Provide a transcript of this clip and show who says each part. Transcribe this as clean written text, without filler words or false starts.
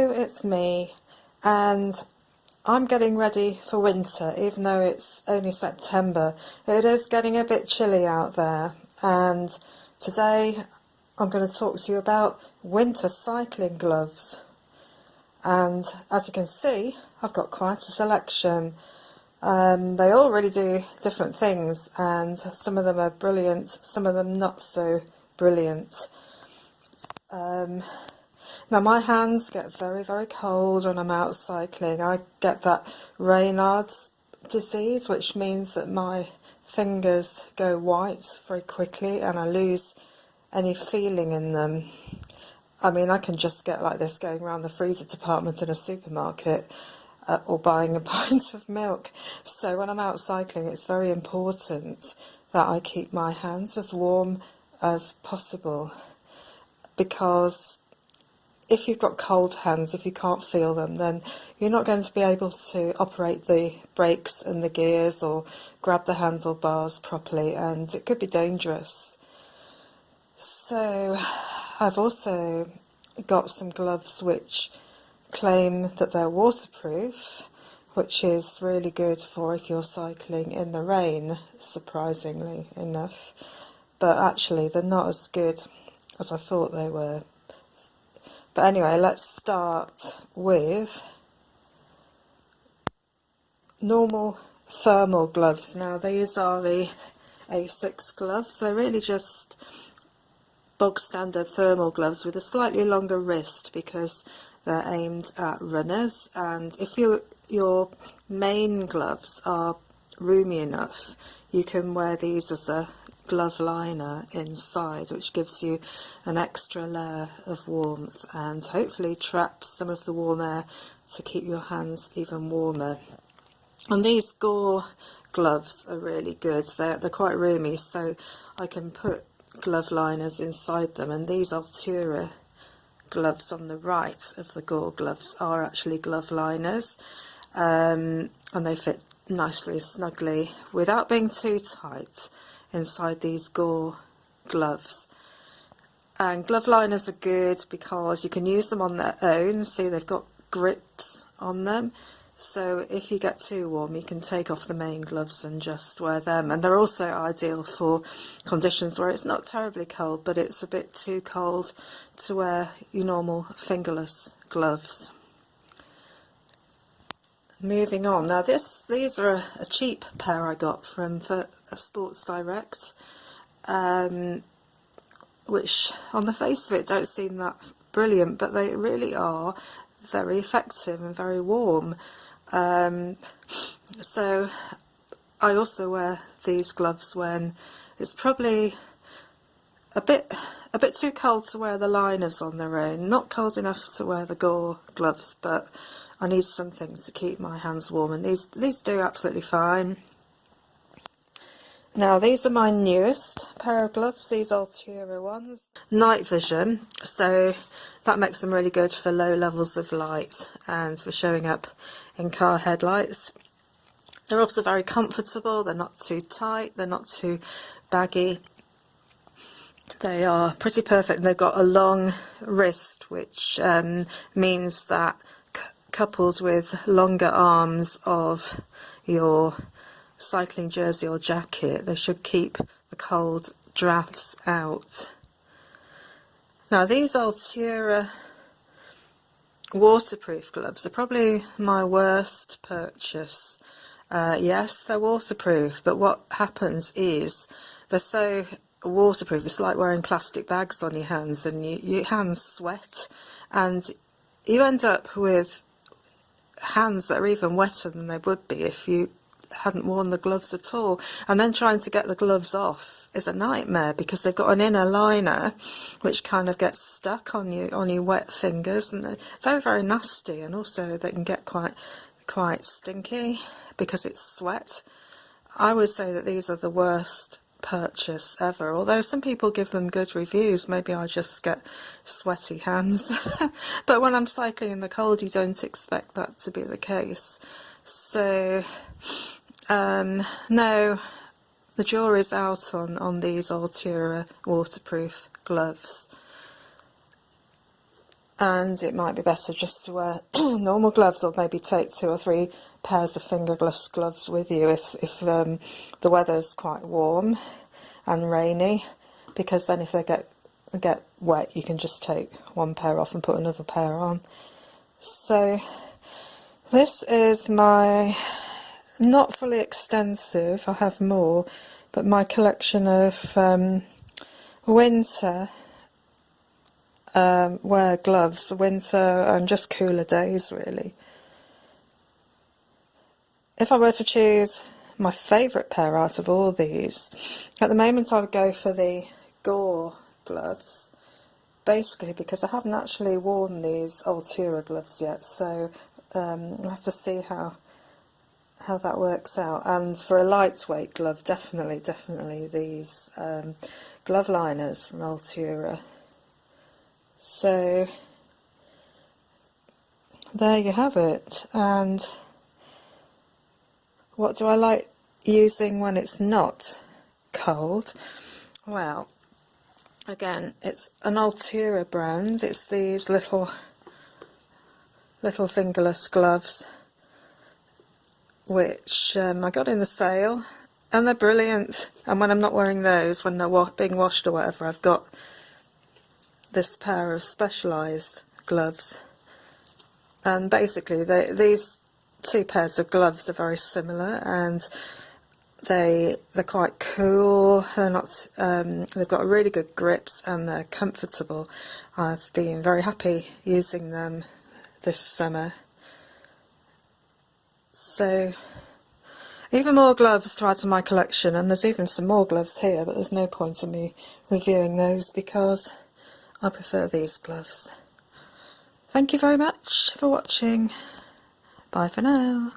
Speaker 1: Hello, it's me, and I'm getting ready for winter, even though it's only September. It is getting a bit chilly out there, and today I'm going to talk to you about winter cycling gloves. And as you can see, I've got quite a selection. They all really do different things, and some of them are brilliant, some of them not so brilliant. Now my hands get very, very cold when I'm out cycling. I get that Raynaud's disease, which means that my fingers go white very quickly and I lose any feeling in them. I mean, I can just get like this going around the freezer department in a supermarket or buying a pint of milk. So when I'm out cycling, it's very important that I keep my hands as warm as possible, because if you've got cold hands, if you can't feel them, then you're not going to be able to operate the brakes and the gears or grab the handlebars properly, and it could be dangerous. So I've also got some gloves which claim that they're waterproof, which is really good for if you're cycling in the rain, surprisingly enough. But actually they're not as good as I thought they were. But anyway, let's start with normal thermal gloves. Now these are the Asics Gloves. They're really just bog standard thermal gloves with a slightly longer wrist because they're aimed at runners, and if your main gloves are roomy enough, you can wear these as a glove liner inside, which gives you an extra layer of warmth and hopefully traps some of the warm air to keep your hands even warmer. And these Gore gloves are really good. They're quite roomy, so I can put glove liners inside them, and these Altura gloves on the right of the Gore gloves are actually glove liners, and they fit nicely, snugly, without being too tight inside these Gore gloves. And glove liners are good because you can use them on their own. See, they've got grips on them, so if you get too warm you can take off the main gloves and just wear them. And they're also ideal for conditions where it's not terribly cold but it's a bit too cold to wear your normal fingerless gloves. Moving on, now these are a cheap pair I got from Sports Direct, which on the face of it don't seem that brilliant, but they really are very effective and very warm. So I also wear these gloves when it's probably a bit too cold to wear the liners on their own, not cold enough to wear the Gore gloves, but I need something to keep my hands warm, and these do absolutely fine. Now these are my newest pair of gloves, these Altura ones. Night vision, so that makes them really good for low levels of light and for showing up in car headlights. They're also very comfortable, they're not too tight, they're not too baggy. They are pretty perfect, and they've got a long wrist, which means that coupled with longer arms of your cycling jersey or jacket, they should keep the cold drafts out. Now these Altura waterproof gloves are probably my worst purchase. Yes, they're waterproof, but what happens is they're so waterproof, it's like wearing plastic bags on your hands, and your hands sweat, and you end up with hands that are even wetter than they would be if you hadn't worn the gloves at all. And then trying to get the gloves off is a nightmare because they've got an inner liner which kind of gets stuck on your wet fingers, and they're very, very nasty, and also they can get quite stinky because it's sweat. I would say that these are the worst purchase ever, although some people give them good reviews. Maybe I just get sweaty hands. But when I'm cycling in the cold, you don't expect that to be the case. So no, the jury's out on these Altura waterproof gloves. and it might be better just to wear normal gloves, or maybe take 2 or 3 pairs of fingerless gloves with you if the weather's quite warm and rainy, because then if they get wet you can just take one pair off and put another pair on. So this is my, not fully extensive, I have more, but my collection of winter wear gloves, winter and just cooler days really. If I were to choose my favourite pair out of all these, at the moment I would go for the Gore gloves, basically because I haven't actually worn these Altura gloves yet, so we'll have to see how that works out. And for a lightweight glove, definitely these glove liners from Altura. So there you have it. And what do I like using when it's not cold? Well, again, it's an Altura brand. It's these little fingerless gloves, which I got in the sale, and they're brilliant. And when I'm not wearing those, when they're being washed or whatever, I've got this pair of specialised gloves. And basically these 2 pairs of gloves are very similar, and they're quite cool. They're not they've got really good grips and they're comfortable. I've been very happy using them this summer. So even more gloves to add to my collection, and there's even some more gloves here, but there's no point in me reviewing those because I prefer these gloves. Thank you very much for watching. Bye for now.